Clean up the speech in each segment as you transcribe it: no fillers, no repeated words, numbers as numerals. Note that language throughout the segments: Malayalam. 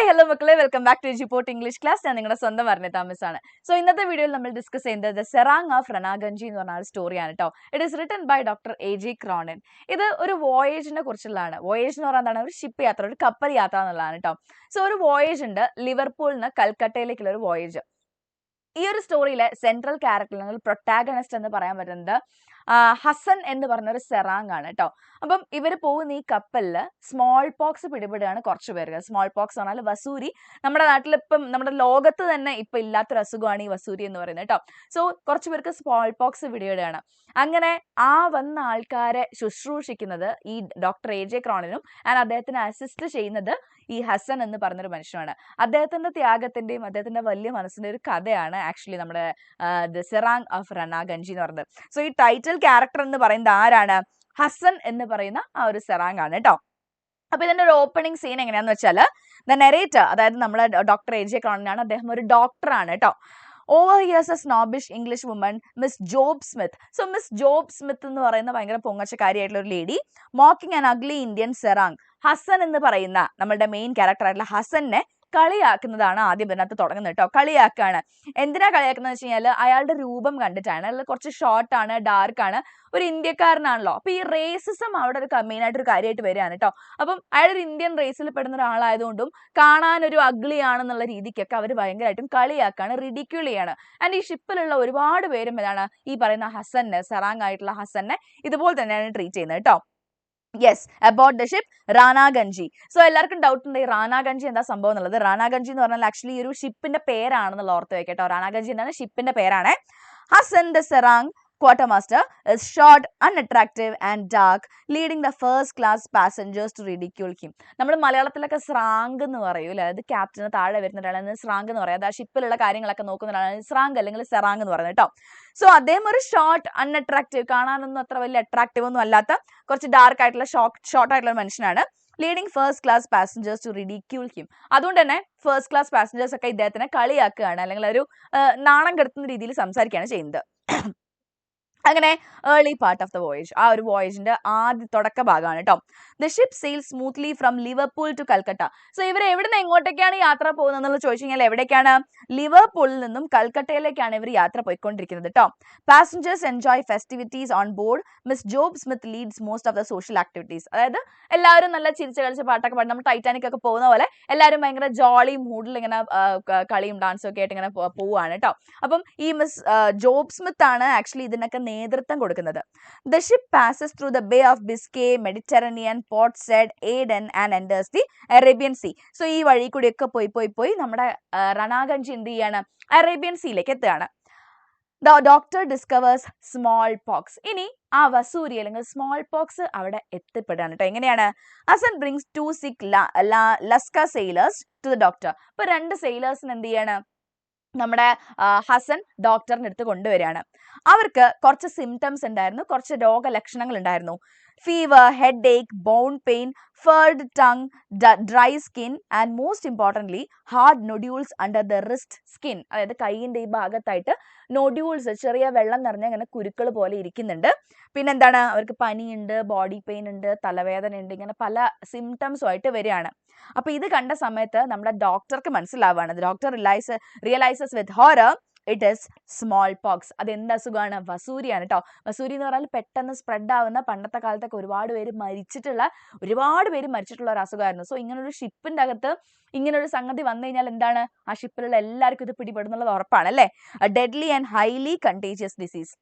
ഹായ് ഹലോ മക്കളെ, വെൽക്കം ബാക്ക് ടു ജിപ്പോർട്ട് ഇംഗ്ലീഷ് ക്ലാസ്. ഞാൻ നിങ്ങളുടെ സ്വന്തം വർണ്ണ താമസ് ആണ്. സോ ഇന്നത്തെ വീഡിയോയിൽ നമ്മൾ ഡിസ്കസ് ചെയ്യുന്നത് ദ സെറാങ് ഓഫ് റനാഗഞ്ചി എന്ന് പറഞ്ഞ സ്റ്റോറിയാണ് കേട്ടോ. It is written by doctor A.J. Cronin. ഇത് ഒരു വോയേജിനെ കുറിച്ചുള്ളതാണ്. വോയേജ് എന്ന് പറഞ്ഞാൽ എന്താണ്? ഒരു ഷിപ്പ് യാത്ര, ഒരു കപ്പൽ യാത്ര എന്നുള്ളതാണ് കേട്ടോ. സോ ഒരു വോയേജ് ഉണ്ട്, ലിവർപൂളിൽ നിന്ന് കൽക്കട്ടയിലേക്കുള്ള ഒരു വോയേജ്. ഈ ഒരു സ്റ്റോറിയിലെ സെൻട്രൽ ക്യാരക്ടർ അല്ലെങ്കിൽ പ്രൊട്ടാഗണിസ്റ്റ് എന്ന് പറയാൻ പറ്റുന്നത് ഹസൻ എന്ന് പറഞ്ഞ ഒരു സെറാങ് ആണ് കേട്ടോ. അപ്പം ഇവർ പോകുന്ന ഈ കപ്പലില് സ്മോൾ പോക്സ് പിടിപെടുകയാണ് കുറച്ച് പേർക്ക്. സ്മോൾ പോക്സ് പറഞ്ഞാൽ വസൂരി. നമ്മുടെ നാട്ടിൽ ഇപ്പം നമ്മുടെ ലോകത്ത് തന്നെ ഇപ്പൊ ഇല്ലാത്തൊരു അസുഖമാണ് ഈ വസൂരി എന്ന് പറയുന്നത് കേട്ടോ. സോ കുറച്ച് പേർക്ക് സ്മോൾ പോക്സ് പിടിപെടുകയാണ്. അങ്ങനെ ആ വന്ന ആൾക്കാരെ ശുശ്രൂഷിക്കുന്നത് ഈ ഡോക്ടർ A.J. ക്രോണിനും ആൻഡ് അദ്ദേഹത്തിന് അസിസ്റ്റ് ചെയ്യുന്നത് ഈ ഹസൻ എന്ന് പറഞ്ഞൊരു മനുഷ്യനാണ്. അദ്ദേഹത്തിന്റെ ത്യാഗത്തിന്റെയും അദ്ദേഹത്തിന്റെ വലിയ മനസ്സിന്റെ ഒരു കഥയാണ് ആക്ച്വലി നമ്മുടെ ദ സെറാങ് ഓഫ് റനാഗഞ്ചി എന്ന് പറയുന്നത്. സോ ഈ ടൈറ്റിൽ ക്യാരക്ടർ എന്ന് പറയുന്നത് ആരാണ്? ഹസൻ എന്ന് പറയുന്ന ആ ഒരു സെറാങ് ആണ് കേട്ടോ. അപ്പൊ ഇതിന്റെ ഒരു ഓപ്പണിംഗ് സീൻ എങ്ങനെയാന്ന് വെച്ചാൽ, ദ നെറേറ്റർ, അതായത് നമ്മുടെ ഡോക്ടർ A.J. ക്രോണിനാണ്. അദ്ദേഹം ഒരു ഡോക്ടറാണ് കേട്ടോ. Overhears a snobbish English woman, Miss Job Smith. So Miss Job Smith എന്ന് പറയുന്ന ഭയങ്കര പൊങ്ങച്ചക്കാരിയായിട്ടുള്ള ഒരു lady mocking an ugly Indian serang. Hasan എന്ന് പറയുന്ന നമ്മളുടെ മെയിൻ ക്യാരക്ടർ ആയിട്ടുള്ള ഹസനെ കളിയാക്കുന്നതാണ് ആദ്യം ഇതിനകത്ത് തുടങ്ങുന്നത് കേട്ടോ. കളിയാക്കാണ്. എന്തിനാ കളിയാക്കുന്നത് വെച്ച് കഴിഞ്ഞാൽ അയാളുടെ രൂപം കണ്ടിട്ടാണ്. അയാൾ കുറച്ച് ഷോർട്ട് ആണ്, ഡാർക്ക് ആണ്, ഒരു ഇന്ത്യക്കാരനാണല്ലോ. അപ്പൊ ഈ റേസിസം അവിടെ ഒരു മെയിൻ ആയിട്ട് ഒരു കാര്യമായിട്ട് വരികയാണ് കേട്ടോ. അപ്പം അയാൾ ഒരു ഇന്ത്യൻ റേസിൽ പെടുന്ന ഒരാളായതുകൊണ്ടും കാണാൻ ഒരു അഗ്ലി ആണെന്നുള്ള രീതിക്കൊക്കെ അവർ ഭയങ്കരമായിട്ടും കളിയാക്കാണ്, റിഡിക്യൂൾ ചെയ്യാണ്. ആൻഡ് ഈ ഷിപ്പിലുള്ള ഒരുപാട് പേരും ഇതാണ് ഈ പറയുന്ന ഹസനെ, സെറാങ് ആയിട്ടുള്ള ഹസനെ ഇതുപോലെ തന്നെയാണ് ട്രീറ്റ് ചെയ്യുന്നത് കേട്ടോ. Yes, about the ship Ranaganji. So എല്ലാവർക്കും ഡൗട്ട് ഉണ്ട് ഈ റാനാഗഞ്ചി എന്താ സംഭവം എന്നുള്ളത്. റാനാഗഞ്ചി എന്ന് പറഞ്ഞാൽ ആക്ച്വലി ഒരു ഷിപ്പിന്റെ പേരാണെന്നുള്ള ഓർത്ത് വെക്കട്ടോ. റാനാഗഞ്ചി എന്താണ്? ഷിപ്പിന്റെ പേരാണ്. Hasan the serang quartermaster is short, unattractive and dark, leading the first class passengers to ridicule him. നമ്മൾ മലയാളത്തിലൊക്കെ സ്രാങ്ക് എന്ന് പറയൂല, അതായത് ക്യാപ്റ്റന് താഴെ വരുന്ന ഒരാളാണ് സ്രാങ്ക് എന്ന് പറയുന്നത്. ആ ഷിപ്പിലുള്ള കാര്യങ്ങളൊക്കെ നോക്കുന്ന ഒരാളാണ് സ്രാങ്ക് അല്ലെങ്കിൽ സെറാങ് എന്ന് പറയുന്നത് കേട്ടോ. സോ അദ്ദേഹം ഒരു ഷോർട്ട്, അൺഅട്രാക്റ്റീവ്, കാണാനൊന്നും അത്ര വലിയ അട്രാക്റ്റീവ് ഒന്നും അല്ലാത്ത കുറച്ച് ഡാർക്ക് ആയിട്ടുള്ള ഷോർട്ട് ആയിട്ടുള്ള മനുഷ്യനാണ്. Leading first class passengers to ridicule him. അതുകൊണ്ട് തന്നെ ഫസ്റ്റ് ക്ലാസ് പാസഞ്ചേഴ്സ് ഒക്കെ ഇദ്ദേഹത്തിനെ കളിയാക്കുകയാണ്, അല്ലെങ്കിൽ ഒരു നാണം കെടുത്തുന്ന രീതിയിൽ സംസാരിക്കുകയാണ് ചെയ്യുന്നത്. അങ്ങനെ early part of the voyage, ആ ഒരു വോയേജിന്റെ ആദ്യ തുടക്ക ഭാഗമാണ് കേട്ടോ. The ship sail smoothly from Liverpool to Calcutta. So ഇവർ എവിടെ നിന്ന് എങ്ങോട്ടേക്കാണ് യാത്ര പോകുന്നത് എന്നുള്ളത് ചോദിച്ചു കഴിഞ്ഞാൽ എവിടേക്കാണ്? ലിവർപൂളിൽ നിന്നും കൽക്കട്ടയിലേക്കാണ് ഇവർ യാത്ര പോയിക്കൊണ്ടിരിക്കുന്നത് കേട്ടോ. Passengers enjoy festivities on board. Miss Job Smith leads most of the social activities. അതായത് എല്ലാവരും നല്ല ചിരിച്ച് കളിച്ച് പാട്ടൊക്കെ പാടി, നമ്മൾ ടൈറ്റാനിക് ഒക്കെ പോകുന്ന പോലെ എല്ലാവരും ഭയങ്കര ജോളി മൂഡിൽ ഇങ്ങനെ കളിയും ഡാൻസും ഒക്കെ ആയിട്ട് ഇങ്ങനെ പോവുകയാണ് കേട്ടോ. അപ്പം ഈ മിസ് ജോബ് സ്മിത്ത് ആണ് ആക്ച്വലി ഇതിനൊക്കെ നേതൃത്വം കൊടുക്കുന്നത്. The ship passes through the Bay of Biscay, Mediterranean, Port Said, Aden and enters the Arabian Sea. So ഈ വഴി കൂടിയൊക്കെ പോയി നമ്മുടെ റനാഗഞ്ചി എന്ത് ചെയ്യാണ്? അറേബ്യൻ സീയിലേക്ക് എത്തുകയാണ്. The doctor discovers small pox. ഇനി ആ വസൂരി അല്ലെങ്കിൽ സ്മോൾ പോക്സ് അവിടെ എത്തിപ്പെടുകയാണ് കേട്ടോ. എങ്ങനെയാണ്? Hasan brings 2 sick Lasca sailors to the doctor. അപ്പൊ 2 സെയിലേഴ്സിന് എന്ത് ചെയ്യാണ്? നമ്മുടെ ഹസൻ ഡോക്ടറിന്റെ അടുത്ത് കൊണ്ടുവരികയാണ്. അവർക്ക് കുറച്ച് സിംറ്റംസ് ഉണ്ടായിരുന്നു, കുറച്ച് രോഗലക്ഷണങ്ങൾ ഉണ്ടായിരുന്നു. Fever, headache, bone pain, furred tongue, dry skin and most importantly hard nodules under the wrist skin. അതായത് കൈയിൻ്റെ ഈ ഭാഗത്തായിട്ട് നൊഡ്യൂൾസ്, ചെറിയ വെള്ളം നിറഞ്ഞ ഇങ്ങനെ കുരുക്കൾ പോലെ ഇരിക്കുന്നുണ്ട്. പിന്നെന്താണ്? അവർക്ക് പനിയുണ്ട്, ബോഡി പെയിൻ ഉണ്ട്, തലവേദന ഉണ്ട്, ഇങ്ങനെ പല സിംറ്റംസും ആയിട്ട് വരികയാണ്. അപ്പൊ ഇത് കണ്ട സമയത്ത് നമ്മുടെ ഡോക്ടർക്ക് മനസ്സിലാവുകയാണ്. Doctor realises with horror it is smallpox. അത് എന്ത് അസുഖമാണ്? വസൂരിയാണ് കേട്ടോ. വസൂരി എന്ന് പറഞ്ഞാൽ പെട്ടെന്ന് സ്പ്രെഡ് ആവുന്ന, പണ്ടത്തെ കാലത്തൊക്കെ ഒരുപാട് പേര് മരിച്ചിട്ടുള്ള ഒരു അസുഖമായിരുന്നു. സോ ഇങ്ങനൊരു ഷിപ്പിന്റെ അകത്ത് ഇങ്ങനൊരു സംഗതി വന്നു കഴിഞ്ഞാൽ എന്താണ്? ആ ഷിപ്പിലുള്ള എല്ലാവർക്കും ഇത് പിടിപെടുന്നുള്ളത് ഉറപ്പാണ് അല്ലേ? Deadly and highly contagious disease.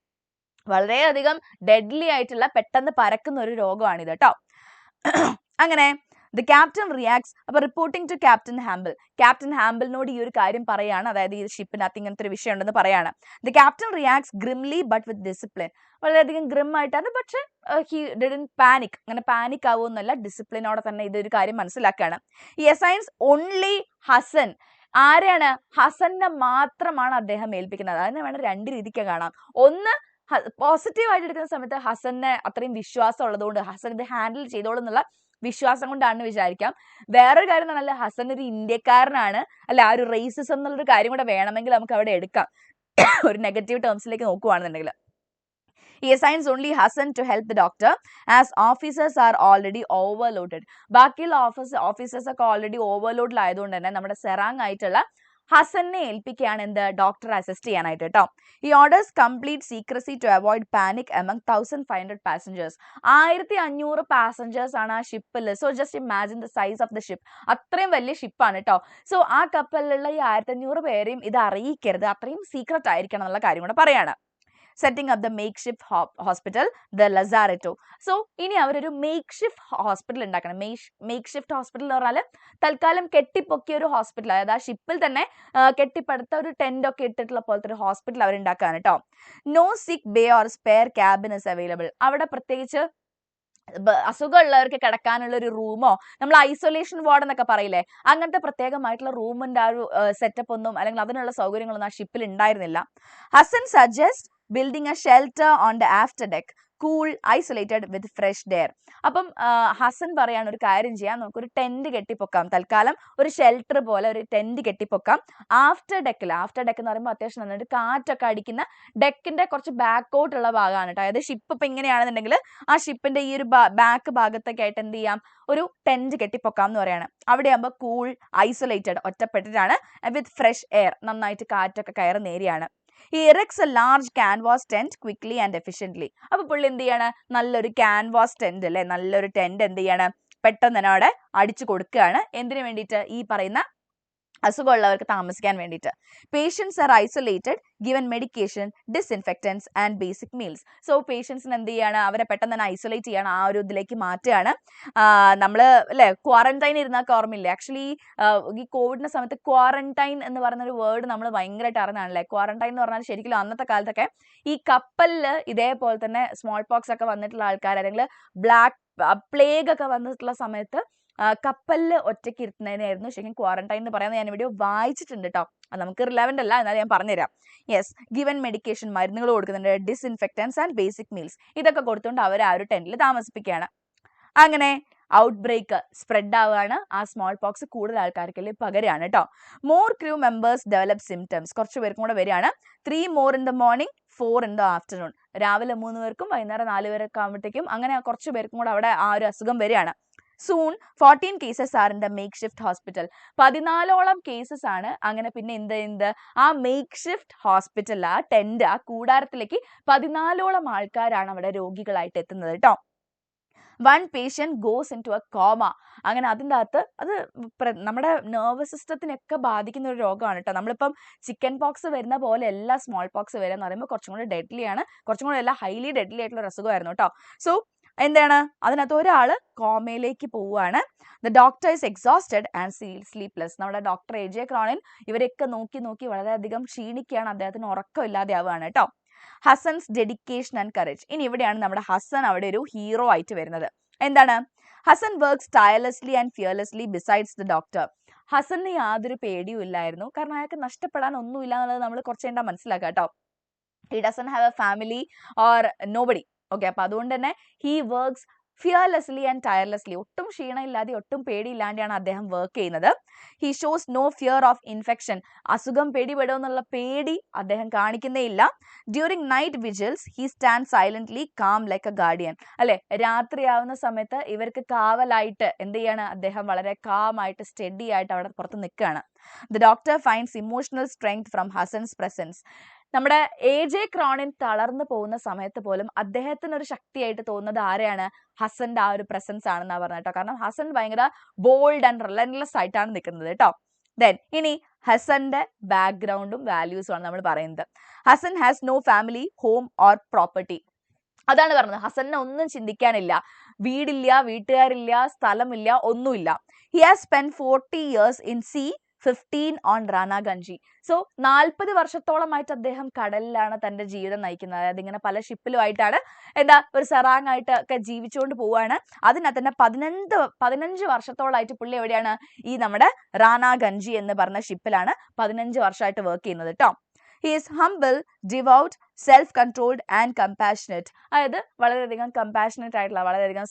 വളരെയധികം ഡെഡ്ലി ആയിട്ടുള്ള, പെട്ടെന്ന് പരക്കുന്ന ഒരു രോഗമാണിത് കേട്ടോ. അങ്ങനെ ദ ക്യാപ്റ്റൻ റിയാക്ട്സ്. അപ്പൊ reporting to captain Hample. Captain ഹാമ്പിളിനോട് ഈ ഒരു കാര്യം പറയാണ്, അതായത് ഈ ഷിപ്പിനകത്ത് ഇങ്ങനത്തെ ഒരു വിഷയം ഉണ്ടെന്ന് പറയാണ്. The captain reacts grimly but with discipline. വളരെയധികം ഗ്രിം ആയിട്ടാണ്, പക്ഷെ ഹി ഡിഡ്ന്റ് പാനിക്. അങ്ങനെ പാനിക് ആവുമെന്നല്ല, ഡിസിപ്ലിനോടെ തന്നെ ഇതൊരു കാര്യം മനസ്സിലാക്കുകയാണ്. ഈ അസൈൻസ് ഓൺലി ഹസൻ. ആരെയാണ്? ഹസനെ മാത്രമാണ് അദ്ദേഹം ഏൽപ്പിക്കുന്നത്. അതിനെ വേണം 2 രീതിക്ക് കാണാം. ഒന്ന്, പോസിറ്റീവ് ആയിട്ട് എടുക്കുന്ന സമയത്ത് ഹസനെ അത്രയും വിശ്വാസം ഉള്ളതുകൊണ്ട് ഹസൻ ഇത് ഹാൻഡിൽ ചെയ്തോളും എന്നുള്ള വിശ്വാസം കൊണ്ടാണെന്ന് വിചാരിക്കാം. വേറൊരു കാര്യം എന്ന് പറഞ്ഞാൽ ഹസൻ ഒരു ഇന്ത്യക്കാരനാണ്, അല്ല ആ ഒരു റേസിസം എന്നുള്ളൊരു കാര്യം കൂടെ വേണമെങ്കിൽ നമുക്ക് അവിടെ എടുക്കാം, ഒരു നെഗറ്റീവ് ടേംസിലേക്ക് നോക്കുകയാണെന്നുണ്ടെങ്കിൽ. He assigns only Hassan to help the doctor as officers are already overloaded. ബാക്കിയുള്ള ഓഫീസേഴ്സ് ഒക്കെ ഓൾറെഡി ഓവർലോഡിൽ ആയതുകൊണ്ട് തന്നെ നമ്മുടെ സെറാങ് ആയിട്ടുള്ള ഹസനെ ഏൽപ്പിക്കുകയാണ് എന്ത് ഡോക്ടറെ അസിസ്റ്റ് ചെയ്യാനായിട്ട് കേട്ടോ. ഈ orders complete secrecy to avoid panic among 1500 passengers. 1500 passengers ആണ് ആ ഷിപ്പിൽ. So just imagine the size of the ship. അത്രയും വലിയ ഷിപ്പാണ് കേട്ടോ. സോ ആ കപ്പലിലുള്ള ഈ 1500 പേരെയും ഇത് അറിയിക്കരുത്, അത്രയും സീക്രട്ട് ആയിരിക്കണം എന്നുള്ള കാര്യം കൂടെ പറയാണ്. Setting up the makeshift hospital the lazaretto. So ഇനി അവരൊരു മേക്ക് ഷിഫ്റ്റ് ഹോസ്പിറ്റൽ ഉണ്ടാക്കണം. മേക്ക് ഷിഫ്റ്റ് ഹോസ്പിറ്റൽ എന്ന് പറഞ്ഞാൽ തൽക്കാലം കെട്ടിപ്പൊക്കിയ ഒരു ഹോസ്പിറ്റൽ, അതായത് ആ ഷിപ്പിൽ തന്നെ കെട്ടിപ്പടുത്ത ഒരു ടെന്റ് ഒക്കെ ഇട്ടിട്ടുള്ള പോലത്തെ ഒരു ഹോസ്പിറ്റൽ അവരുണ്ടാക്കാണ് കേട്ടോ. നോ സിക്ക് bay or spare cabin is available. അവിടെ പ്രത്യേകിച്ച് അസുഖമുള്ളവർക്ക് കിടക്കാനുള്ള ഒരു റൂമോ, നമ്മൾ ഐസൊലേഷൻ വാർഡ് എന്നൊക്കെ പറയില്ലേ, അങ്ങനത്തെ പ്രത്യേകമായിട്ടുള്ള റൂമിന്റെ ആ ഒരു സെറ്റപ്പ് ഒന്നും അല്ലെങ്കിൽ അതിനുള്ള സൗകര്യങ്ങളൊന്നും ആ ഷിപ്പിൽ ഉണ്ടായിരുന്നില്ല. Hasan suggest building a shelter on the after deck, cool, isolated with fresh air. അപ്പം ഹസൻ പറയാണ് ഒരു കാര്യം ചെയ്യാം, നമുക്കൊരു ടെന്റ് കെട്ടിപ്പൊക്കാം, തൽക്കാലം ഒരു ഷെൽട്ടർ പോലെ ഒരു ടെന്റ് കെട്ടിപ്പൊക്കാം ആഫ്റ്റർ ഡെക്കിൽ. ആഫ്റ്റർ ഡെക്ക് എന്ന് പറയുമ്പോൾ അത്യാവശ്യം നന്നായിട്ട് കാറ്റൊക്കെ അടിക്കുന്ന ഡെക്കിന്റെ കുറച്ച് ബാക്കോട്ടുള്ള ഭാഗമാണ് കേട്ടോ. അതായത് ഷിപ്പ് ഇപ്പം ഇങ്ങനെയാണെന്നുണ്ടെങ്കിൽ ആ ഷിപ്പിന്റെ ഈ ഒരു ബാക്ക് ഭാഗത്തൊക്കെ ആയിട്ട് എന്ത് ചെയ്യാം, ഒരു ടെന്റ് കെട്ടിപ്പൊക്കാം എന്ന് പറയാണ്. അവിടെ ആകുമ്പോൾ കൂൾ, ഐസൊലേറ്റഡ്, ഒറ്റപ്പെട്ടിട്ടാണ്, വിത്ത് ഫ്രഷ് എയർ, നന്നായിട്ട് കാറ്റൊക്കെ കയറുന്ന ഏരിയയാണ്. He erects a large canvas tent quickly and efficiently. അപ്പോൾ പുള്ളി എന്ത് ചെയ്യാണ്, നല്ലൊരു ക്യാൻവാസ് ടെന്റ് അല്ലെ, നല്ലൊരു ടെന്റ് എന്ത് ചെയ്യാണ്, പെട്ടെന്ന് തന്നെ അവിടെ അടിച്ചു കൊടുക്കുകയാണ്. എന്തിനു വേണ്ടിയിട്ട്, ഈ പറയുന്ന അസുഖമുള്ളവർക്ക് താമസിക്കാൻ വേണ്ടിയിട്ട്. Patients are isolated, given medication, disinfectants and basic meals. So പേഷ്യൻസിന് എന്ത് ചെയ്യാണ്, അവരെ പെട്ടെന്ന് തന്നെ ഐസൊലേറ്റ് ചെയ്യാണ്, ആ ഒരു ഇതിലേക്ക് മാറ്റുകയാണ്. നമ്മൾ അല്ലെ ക്വാറന്റൈൻ ഇരുന്നൊക്കെ ഓർമ്മയില്ലേ, ആക്ച്വലി ഈ കോവിഡിന്റെ സമയത്ത് ക്വാറന്റൈൻ എന്ന് പറയുന്ന ഒരു വേർഡ് നമ്മൾ ഭയങ്കരമായിട്ട് അറിഞ്ഞാണല്ലേ. ക്വാറന്റൈൻ എന്ന് പറഞ്ഞാൽ ശരിക്കും അന്നത്തെ കാലത്തൊക്കെ ഈ കപ്പലിൽ ഇതേപോലെ തന്നെ സ്മോൾ പോക്സ് ഒക്കെ വന്നിട്ടുള്ള ആൾക്കാർ, അല്ലെങ്കിൽ ബ്ലാക്ക് പ്ലേഗ് ഒക്കെ വന്നിട്ടുള്ള സമയത്ത് കപ്പലിൽ ഒറ്റയ്ക്ക് ഇരുത്തുന്നതിനായിരുന്നു ശരിക്കും ക്വാറന്റൈൻ എന്ന് പറയുന്നത്. ഞാൻ വീഡിയോ വായിച്ചിട്ടുണ്ട് കേട്ടോ, അത് നമുക്ക് റിലവൻ്റ് അല്ല, എന്നാലും ഞാൻ പറഞ്ഞുതരാം. യെസ്, ഗിവൻ മെഡിക്കേഷൻ, മരുന്നുകൾ കൊടുക്കുന്നുണ്ട്, ഡിസ്ഇൻഫെക്റ്റൻസ് ആൻഡ് ബേസിക് മീൽസ്, ഇതൊക്കെ കൊടുത്തുകൊണ്ട് അവർ ആ ഒരു ടെന്റിൽ താമസിപ്പിക്കുകയാണ്. അങ്ങനെ ഔട്ട് ബ്രേക്ക് സ്പ്രെഡ് ആവുകയാണ്, ആ സ്മോൾ പോക്സ് കൂടുതൽ ആൾക്കാർക്കല്ലേ പകരാണ് കേട്ടോ. More crew members develop symptoms, കുറച്ച് പേർക്കും കൂടെ വരികയാണ്. 3 more in the morning, 4 in the afternoon. രാവിലെ 3 പേർക്കും വൈകുന്നേരം 4 പേരൊക്കെ ആകുമ്പോഴത്തേക്കും അങ്ങനെ കുറച്ച് പേർക്കും കൂടെ അവിടെ ആ ഒരു അസുഖം വരികയാണ്. Soon 14 cases are in the makeshift hospital. 14ഓളം കേസസ് ആണ്. അങ്ങനെ പിന്നെ എന്ത് ആ മേക്ക്ഷിഫ്റ്റ് ഹോസ്പിറ്റൽ, ആ ടെന്റ്, ആ കൂടാരത്തിലേക്ക് 14ഓളം ആൾക്കാരാണ് അവിടെ രോഗികളായിട്ട് എത്തുന്നത് കേട്ടോ. 1 patient goes into a coma. അങ്ങനെ അതിൻ്റെ അകത്ത് അത് നമ്മുടെ നെർവസ് സിസ്റ്റത്തിനൊക്കെ ബാധിക്കുന്ന ഒരു രോഗമാണ് കേട്ടോ. നമ്മളിപ്പം ചിക്കൻ പോക്സ് വരുന്ന പോലെ എല്ലാ സ്മോൾ പോക്സ് വരിക എന്ന് പറയുമ്പോൾ കുറച്ചും കൂടി ഡെഡ്ലി ആണ്, കുറച്ചും കൂടി എല്ലാം ഹൈലി ഡെഡ്ലി ആയിട്ടുള്ള ഒരു അസുഖമായിരുന്നു കേട്ടോ. സോ എന്താണ്, അതിനകത്ത് ഒരാൾ കോമയിലേക്ക് പോവുകയാണ്. The doctor is exhausted and sleepless. നമ്മുടെ ഡോക്ടർ AJ ക്രോണിൻ ഇവരെയൊക്കെ നോക്കി വളരെയധികം ക്ഷീണിക്കുകയാണ്, അദ്ദേഹത്തിന് ഉറക്കമില്ലാതെ ആവുകയാണ് കേട്ടോ. Hasan's dedication and courage. ഇനി ഇവിടെയാണ് നമ്മുടെ ഹസൻ അവിടെ ഒരു ഹീറോ ആയിട്ട് വരുന്നത്. എന്താണ്, Hasan works tirelessly and fearlessly besides the doctor. ഹസന് യാതൊരു പേടിയും ഇല്ലായിരുന്നു, കാരണം അയാൾക്ക് നഷ്ടപ്പെടാൻ ഒന്നുമില്ല എന്നുള്ളത് നമ്മൾ കുറച്ച് കഴിഞ്ഞാൽ മനസ്സിലാക്കാം കേട്ടോ. He doesn't have a family or nobody. Okay, അപ്പൊ അതുകൊണ്ട് തന്നെ he works fearlessly and tirelessly, ഒട്ടും ക്ഷീണമില്ലാതെ ഒട്ടും പേടിയില്ലാതെയാണ് അദ്ദേഹം വർക്ക് ചെയ്യുന്നത്. He shows no fear of infection. അസുഖം പേടിപ്പെടുമെന്നുള്ള പേടി അദ്ദേഹം കാണിക്കുന്നേ ഇല്ല. During night vigils he stand silently calm like a guardian. അല്ലെ, രാത്രിയാവുന്ന സമയത്ത് ഇവർക്ക് കാവലായിട്ട് എന്ത് ചെയ്യാണ്, അദ്ദേഹം വളരെ കാമായിട്ട് സ്റ്റഡി ആയിട്ട് അവിടെ പുറത്ത് നിൽക്കുകയാണ്. The doctor finds emotional strength from Hasan's presence. നമ്മുടെ AJ ക്രോണിൻ തളർന്നു പോകുന്ന സമയത്ത് പോലും അദ്ദേഹത്തിന് ഒരു ശക്തിയായിട്ട് തോന്നുന്നത് ആരെയാണ്, ഹസന്റെ ആ ഒരു പ്രസൻസ് ആണെന്നാ പറഞ്ഞത് കേട്ടോ. കാരണം ഹസൻ ഭയങ്കര ബോൾഡ് ആൻഡ് റിലൻലെസ് ആയിട്ടാണ് നിൽക്കുന്നത് കേട്ടോ. ദെൻ ഇനി ഹസന്റെ ബാക്ക്ഗ്രൗണ്ടും വാല്യൂസും ആണ് നമ്മൾ പറയുന്നത്. Hasan has no family, home or property. അതാണ് പറഞ്ഞത്, ഹസനെ ഒന്നും ചിന്തിക്കാനില്ല, വീടില്ല, വീട്ടുകാരില്ല, സ്ഥലമില്ല, ഒന്നുമില്ല. He has spend 40 years in sea, 15 on Ranaganji. So 40 വർഷത്തോളമായിട്ട് അദ്ദേഹം കടലിലാണ് തന്റെ ജീവിതം നയിക്കുന്നത്. അതായത് ഇങ്ങനെ പല ഷിപ്പിലുമായിട്ടാണ് ഒരു സെറാങ് ആയിട്ട് ഒക്കെ ജീവിച്ചുകൊണ്ട് പോവുകയാണ്. അതിനകത്ത് തന്നെ 15 വർഷത്തോളമായിട്ട് പുള്ളി എവിടെയാണ്, ഈ നമ്മുടെ റാനാഗഞ്ചി എന്ന് പറഞ്ഞ ഷിപ്പിലാണ് 15 വർഷമായിട്ട് വർക്ക് ചെയ്യുന്നത് കേട്ടോ. He is humble, devout, self-controlled and compassionate. അതായത് വളരെയധികം കമ്പാഷനേറ്റ് ആയിട്ടുള്ള, വളരെയധികം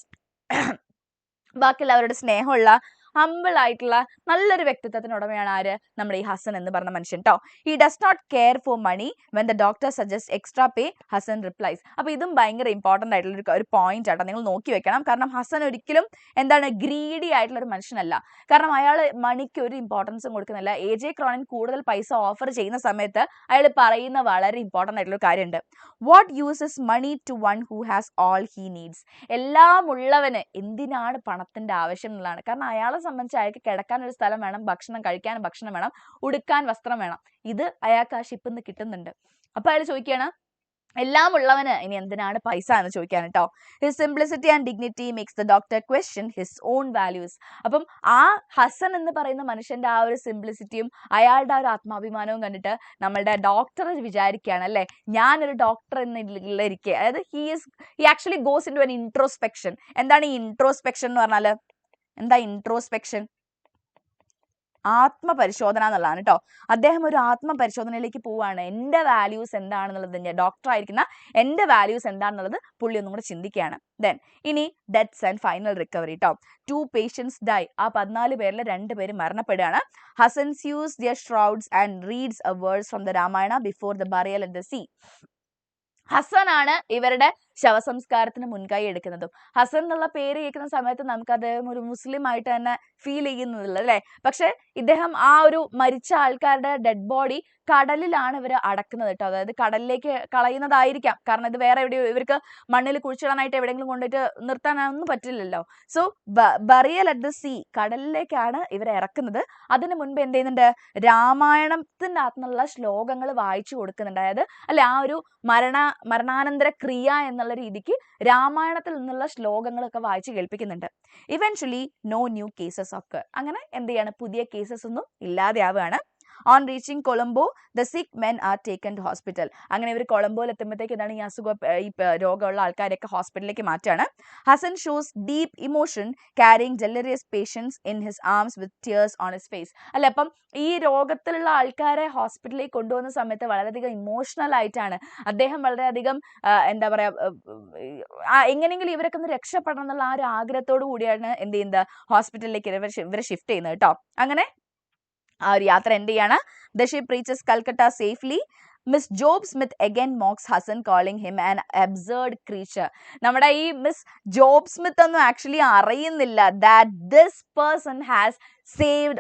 ബാക്കിയുള്ളവരുടെ സ്നേഹമുള്ള ഹമ്പിൾ ആയിട്ടുള്ള നല്ലൊരു വ്യക്തിത്വത്തിന് ഉടമയാണ് ആര്, നമ്മുടെ ഈ ഹസൻ എന്ന് പറഞ്ഞ മനുഷ്യൻ ട്ടോ. He does not care for money when the doctor suggest extra pay, Hasan replies. അപ്പൊ ഇതും ഭയങ്കര ഇമ്പോർട്ടന്റ് ആയിട്ടുള്ള ഒരു പോയിന്റ് ആട്ടോ, നിങ്ങൾ നോക്കി വെക്കണം. കാരണം ഹസൻ ഒരിക്കലും എന്താണ് ഗ്രീഡി ആയിട്ടുള്ള ഒരു മനുഷ്യനല്ല. കാരണം അയാൾ മണിക്ക് ഒരു ഇമ്പോർട്ടൻസും കൊടുക്കുന്നില്ല. AJ ക്രോണിൻ കൂടുതൽ പൈസ ഓഫർ ചെയ്യുന്ന സമയത്ത് അയാൾ പറയുന്ന വളരെ ഇമ്പോർട്ടന്റ് ആയിട്ടുള്ള കാര്യമുണ്ട്. What uses money to one who has all he needs. എല്ലാം ഉള്ളവന് എന്തിനാണ് പണത്തിന്റെ ആവശ്യം എന്നുള്ളതാണ്. കാരണം അയാളെ സംബന്ധിച്ച് അയാൾക്ക് കിടക്കാൻ ഒരു സ്ഥലം വേണം, ഭക്ഷണം കഴിക്കാൻ ഭക്ഷണം വേണം, ഉടുക്കാൻ വസ്ത്രം വേണം. ഇത് അയാൾക്ക് ആ ഷിപ്പിൽ നിന്ന് കിട്ടുന്നുണ്ട്. അപ്പൊ അയാൾ ചോദിക്കുകയാണ് എല്ലാം ഉള്ളവന് ഇനി എന്തിനാണ് പൈസ എന്ന് ചോദിക്കാൻ കേട്ടോ. His simplicity and dignity makes the doctor question his own values. അപ്പം ആ ഹസൻ എന്ന് പറയുന്ന മനുഷ്യന്റെ ആ ഒരു സിംപ്ലിസിറ്റിയും അയാളുടെ ആ ഒരു ആത്മാഭിമാനവും കണ്ടിട്ട് നമ്മളുടെ ഡോക്ടർ വിചാരിക്കുകയാണ് അല്ലെ, ഞാനൊരു ഡോക്ടർ എന്നിരിക്കെ, അതായത് he actually goes into an introspection. എന്താണ് ഈ ഇൻട്രോസ്പെക്ഷൻ എന്ന് പറഞ്ഞാല്? എന്താ ഇൻട്രോസ്പെക്ഷൻ? ആത്മപരിശോധന എന്നുള്ളതാണ് കേട്ടോ. അദ്ദേഹം ഒരു ആത്മപരിശോധനയിലേക്ക് പോവുകയാണ്. എൻ്റെ വാല്യൂസ് എന്താണെന്നുള്ളത്, ഡോക്ടർ ആയിരിക്കുന്ന എൻ്റെ വാല്യൂസ് എന്താണെന്നുള്ളത് പുള്ളി ഒന്നും കൂടെ ചിന്തിക്കുകയാണ്. ദെൻ ഇനി ഡെത്ത്സ് ആൻഡ് ഫൈനൽ റിക്കവറി ട്ടോ. 2 patients ഡൈ. ആ 14 പേരിൽ 2 പേര് മരണപ്പെടുകയാണ്. Hasan sews their shrouds and reads a words from the Ramayana before the burial at the sea. ഹസനാണ് ഇവരുടെ ശവസംസ്കാരത്തിന് മുൻകൈ എടുക്കുന്നതും. ഹസൻ എന്നുള്ള പേര് കേൾക്കുന്ന സമയത്ത് നമുക്ക് അദ്ദേഹം ഒരു മുസ്ലിം ആയിട്ട് തന്നെ ഫീൽ ചെയ്യുന്നില്ല അല്ലെ. പക്ഷെ ഇദ്ദേഹം ആ ഒരു മരിച്ച ആൾക്കാരുടെ ഡെഡ് ബോഡി കടലിലാണ് ഇവർ അടക്കുന്നത് കേട്ടോ. അതായത് കടലിലേക്ക് കളയുന്നതായിരിക്കാം. കാരണം ഇത് വേറെ എവിടെയോ ഇവർക്ക് മണ്ണിൽ കുഴിച്ചിടാനായിട്ട് എവിടെയെങ്കിലും കൊണ്ടിട്ട് നിർത്താനൊന്നും പറ്റില്ലല്ലോ. So burial at the sea, കടലിലേക്കാണ് ഇവരെ ഇറക്കുന്നത്. അതിന് മുൻപ് എന്ത് ചെയ്യുന്നുണ്ട്? രാമായണത്തിന്റെ അകത്തുനിന്നുള്ള ശ്ലോകങ്ങൾ വായിച്ചു കൊടുക്കുന്നുണ്ട്. അതായത് അല്ലെ, ആ ഒരു മരണാനന്തര ക്രിയ എന്നുള്ള രീതിക്ക് രാമായണത്തിൽ നിന്നുള്ള ശ്ലോകങ്ങളൊക്കെ വായിച്ച് കേൾപ്പിക്കുന്നുണ്ട്. Eventually no new cases occur. അങ്ങനെ എന്ത് ചെയ്യാണ്? പുതിയ കേസസ് ഒന്നും ഇല്ലാതെയാവുകയാണ്. On reaching Colombo the sick men are taken to hospital. അങ്ങനെ ഇവർ കൊളംബോയിൽ എത്തുമ്പോഴത്തേക്ക് എന്താണ് ഈ രോഗമുള്ള ആൾക്കാരെയൊക്കെ ഹോസ്പിറ്റലിലേക്ക് മാറ്റുകയാണ്. Hasan shows deep emotion carrying delirious patients in his arms with tears on his face. അല്ലെ, അപ്പം ഈ രോഗത്തിലുള്ള ആൾക്കാരെ ഹോസ്പിറ്റലിലേക്ക് കൊണ്ടുപോകുന്ന സമയത്ത് വളരെയധികം ഇമോഷണൽ ആയിട്ടാണ് അദ്ദേഹം വളരെയധികം എന്താ പറയാ, എങ്ങനെയെങ്കിലും ഇവരൊക്കെ ഒന്ന് രക്ഷപ്പെടണം എന്നുള്ള ആ ഒരു ആഗ്രഹത്തോടു കൂടിയാണ് എന്ത് ചെയ്യുന്നത്? ഹോസ്പിറ്റലിലേക്ക് ഇവരെ ഷിഫ്റ്റ് ചെയ്യുന്നത് കേട്ടോ. അങ്ങനെ ആ ഒരു യാത്ര എന്ത് ചെയ്യാണ്? The ship reaches Calcutta safely. Miss Job Smith again mocks Hassan, calling him an absurd creature. നമ്മുടെ ഈ മിസ് ജോബ് സ്മിത്ത് ഒന്നും ആക്ച്വലി അറിയുന്നില്ല that this person has saved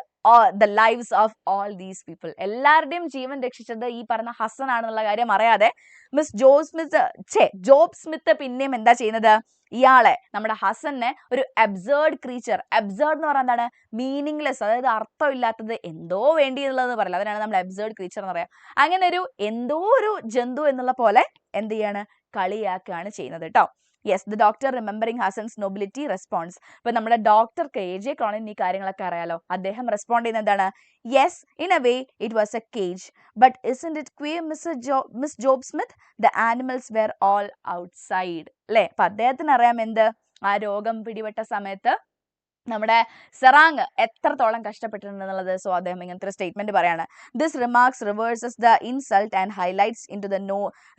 the lives of all these people. എല്ലാവരുടെയും ജീവൻ രക്ഷിച്ചത് ഈ പറഞ്ഞ ഹസൻ ആണെന്നുള്ള കാര്യം അറിയാതെ മിസ് ജോബ് സ്മിത്ത് പിന്നെയും എന്താ ചെയ്യുന്നത്? ഇയാളെ, നമ്മുടെ ഹസനെ ഒരു അബ്സേർഡ് ക്രീച്ചർ. അബ്സേർഡ് എന്ന് പറഞ്ഞാൽ എന്താണ്? മീനിങ്ലെസ്, അതായത് അർത്ഥമില്ലാത്തത്, എന്തോ വേണ്ടി എന്നുള്ളത് പറയില്ല, അതിനാണ് നമ്മൾ അബ്സേർഡ് ക്രീച്ചർ എന്ന് പറയാം. അങ്ങനെ ഒരു എന്തോ ഒരു ജന്തു എന്നുള്ള പോലെ എന്ത് ചെയ്യാണ്? കളിയാക്കുകയാണ് ചെയ്യുന്നത് കേട്ടോ. Yes, the doctor remembering Hasan's nobility response. ഇപ്പൊ നമ്മുടെ ഡോക്ടർക്ക് AJ ക്രോണിൻ ഈ കാര്യങ്ങളൊക്കെ അറിയാലോ. അദ്ദേഹം റെസ്പോണ്ട് ചെയ്യുന്നത് എന്താണ്? Yes, in a way it was a cage, but isn't it queer Miss Job Smith? The animals were all outside. അല്ലെ, അപ്പൊ അദ്ദേഹത്തിന് അറിയാം എന്ത്? ആ രോഗം പിടിപെട്ട സമയത്ത് നമ്മുടെ സെറാങ് എത്രത്തോളം കഷ്ടപ്പെട്ടിട്ടുണ്ടെന്നുള്ളത്. സോ അദ്ദേഹം ഇങ്ങനത്തെ ഒരു സ്റ്റേറ്റ്മെന്റ് പറയാണ്. This remarks reverses the insult and highlights into the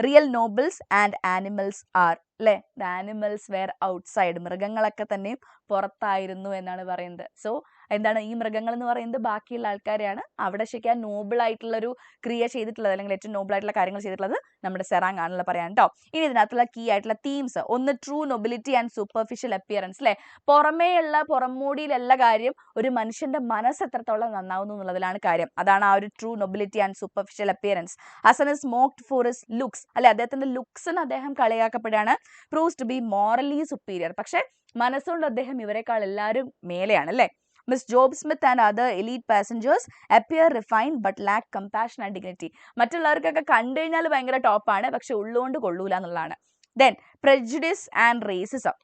real nobles and animals are. അല്ലെ, ദ ആനിമൽസ് വെയർ ഔട്ട്സൈഡ്. മൃഗങ്ങളൊക്കെ തന്നെ പുറത്തായിരുന്നു എന്നാണ് പറയുന്നത്. സോ എന്താണ് ഈ മൃഗങ്ങൾ എന്ന് പറയുന്നത്? ബാക്കിയുള്ള ആൾക്കാരെയാണ്. അവിടെ ശരിക്കും നോബിൾ ആയിട്ടുള്ള ഒരു ക്രിയ ചെയ്തിട്ടുള്ളത്, അല്ലെങ്കിൽ ഏറ്റവും നോബിൾ ആയിട്ടുള്ള കാര്യങ്ങൾ ചെയ്തിട്ടുള്ളത് നമ്മുടെ സെറാങ് ആണല്ലോ പറയാൻ കേട്ടോ. ഇനി ഇതിനകത്തുള്ള കീ ആയിട്ടുള്ള തീംസ്, ഒന്ന് true nobility and superficial appearance. അല്ലെ, പുറമേയുള്ള പുറംമൂടിയിലുള്ള കാര്യം ഒരു മനുഷ്യന്റെ മനസ്സ് എത്രത്തോളം നന്നാവുന്നു എന്നുള്ളതിലാണ് കാര്യം. അതാണ് ആ ഒരു true nobility and superficial appearance. Hasan is mocked for his looks. അല്ലെ, അദ്ദേഹത്തിന്റെ ലുക്സിന് അദ്ദേഹം കളിയാക്കപ്പെടുകയാണ്. Proves to be morally superior. പക്ഷെ മനസ്സുകൊണ്ട് അദ്ദേഹം ഇവരെക്കാൾ എല്ലാവരും മേലെയാണ്. അല്ലെ, Miss Job Smith and other elite passengers appear refined but lack compassion and dignity. മറ്റുള്ളവർക്കൊക്കെ കണ്ടു കഴിഞ്ഞാൽ ഭയങ്കര ടോപ്പാണ്, പക്ഷെ ഉള്ളുകൊണ്ട് കൊള്ളൂല എന്നുള്ളതാണ്. Then prejudice and racism.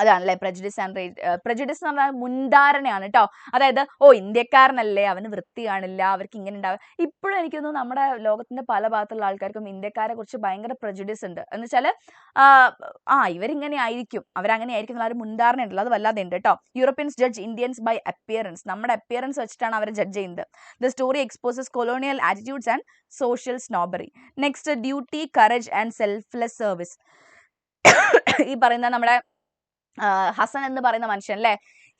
അതാണല്ലേ prejudice എന്ന് പറഞ്ഞാൽ മുൻധാരണയാണ് കേട്ടോ. അതായത് ഇന്ത്യക്കാരനല്ലേ, അവന് വൃത്തി കാണില്ല, അവർക്ക് ഇങ്ങനെ ഉണ്ടാവും. ഇപ്പോഴും എനിക്ക് തോന്നുന്നു നമ്മുടെ ലോകത്തിന്റെ പല ഭാഗത്തുള്ള ആൾക്കാർക്കും ഇന്ത്യക്കാരെ കുറിച്ച് ഭയങ്കര prejudice ഉണ്ട്. എന്ന് വെച്ചാൽ ഇവരിങ്ങനെ ആയിരിക്കും, അവരങ്ങനെ ആയിരിക്കും എന്നുള്ള ഒരു മുൻധാരണ ഉണ്ടല്ലോ, അത് വല്ലാതെ ഉണ്ട് കേട്ടോ. Europeans judge Indians by appearance. നമ്മുടെ അപ്പിയറൻസ് വെച്ചിട്ടാണ് അവരെ ജഡ്ജ് ചെയ്യുന്നത്. The story exposes colonial attitudes and social snobbery. Next, duty, courage and selfless service. ഈ പറയുന്ന നമ്മുടെ ഹസൻ എന്ന് പറയുന്ന മനുഷ്യൻ അല്ലേ,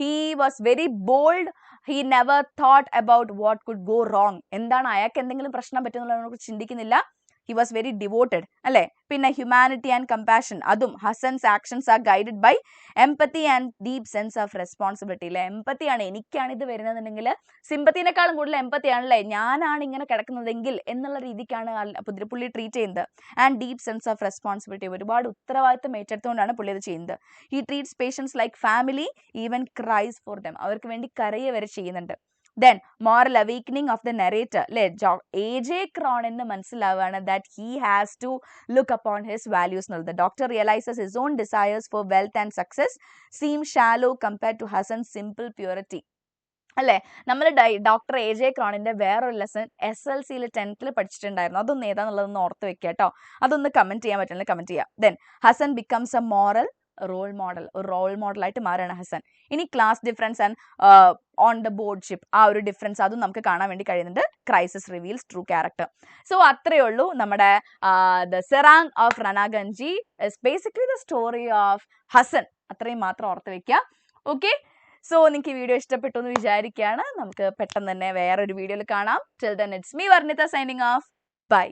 He was very bold. He never thought about what could go wrong. എന്താണ് അയാൾക്ക് എന്തെങ്കിലും പ്രശ്നം പറ്റുന്നുള്ളതിനെ കുറിച്ച് ചിന്തിക്കുന്നില്ല. He was very devoted. അല്ലേ? പിന്നെ humanity and compassion. അതും Hasan's actions are guided by empathy and deep sense of responsibility. അല്ലേ? empathy ആണ്. എനിക്കാണ് ഇത് വരുന്നതെന്നുണ്ടെങ്കിൽ സിമ്പത്തിനേക്കാളും കൂടുതൽ empathy ആണല്ലേ, ഞാനാണ് ഇങ്ങനെ കിടക്കുന്നതെങ്കിൽ എന്നുള്ള രീതിക്കാണ് പുള്ളി ട്രീറ്റ് ചെയ്യുന്നത്. And deep sense of responsibility, ഒരുപാട് ഉത്തരവാദിത്തം ഏറ്റെടുത്തുകൊണ്ടാണ് പുള്ളി ഇത് ചെയ്യുന്നത്. He treats patients like family, even cries for them, അവർക്ക് വേണ്ടി കരയെ വരെ ചെയ്യുന്നുണ്ട്. Then moral awakening of the narrator, അല്ലെ, AJ ക്രോണിന് മനസ്സിലാവുകയാണ് that he has to look upon his values എന്നുള്ളത്. Doctor realizes his own desires for wealth and success seem shallow compared to Hassan's simple purity. അല്ലേ, നമ്മൾ ഡോക്ടർ AJ ക്രോണിന്റെ വേറൊരു ലെസൺ SLCയിൽ 10th പഠിച്ചിട്ടുണ്ടായിരുന്നു. അതൊന്ന് ഏതാന്നുള്ളതൊന്ന് ഓർത്ത് വെക്കുക കേട്ടോ. അതൊന്ന് കമന്റ് ചെയ്യാൻ പറ്റുന്നത് കമന്റ് ചെയ്യാം. Then Hasan becomes a moral role model, ഒരു റോൾ മോഡലായിട്ട് മാറുകയാണ് ഹസൻ. ഇനി class difference and on the boardship, ആ ഒരു ഡിഫറൻസ് അതും നമുക്ക് കാണാൻ വേണ്ടി കഴിയുന്നുണ്ട്. Crisis reveals true character. So അത്രയേ ഉള്ളൂ നമ്മുടെ the serang of Ranaganji is basically the story of Hasan. അത്രയും മാത്രം ഓർത്ത് വെക്കുക. ഓക്കെ, സോ നിങ്ങൾക്ക് ഈ വീഡിയോ ഇഷ്ടപ്പെട്ടു എന്ന് വിചാരിക്കുകയാണ്. നമുക്ക് പെട്ടെന്ന് തന്നെ വേറൊരു വീഡിയോയിൽ കാണാം. Till then it's me Varnita signing off. By.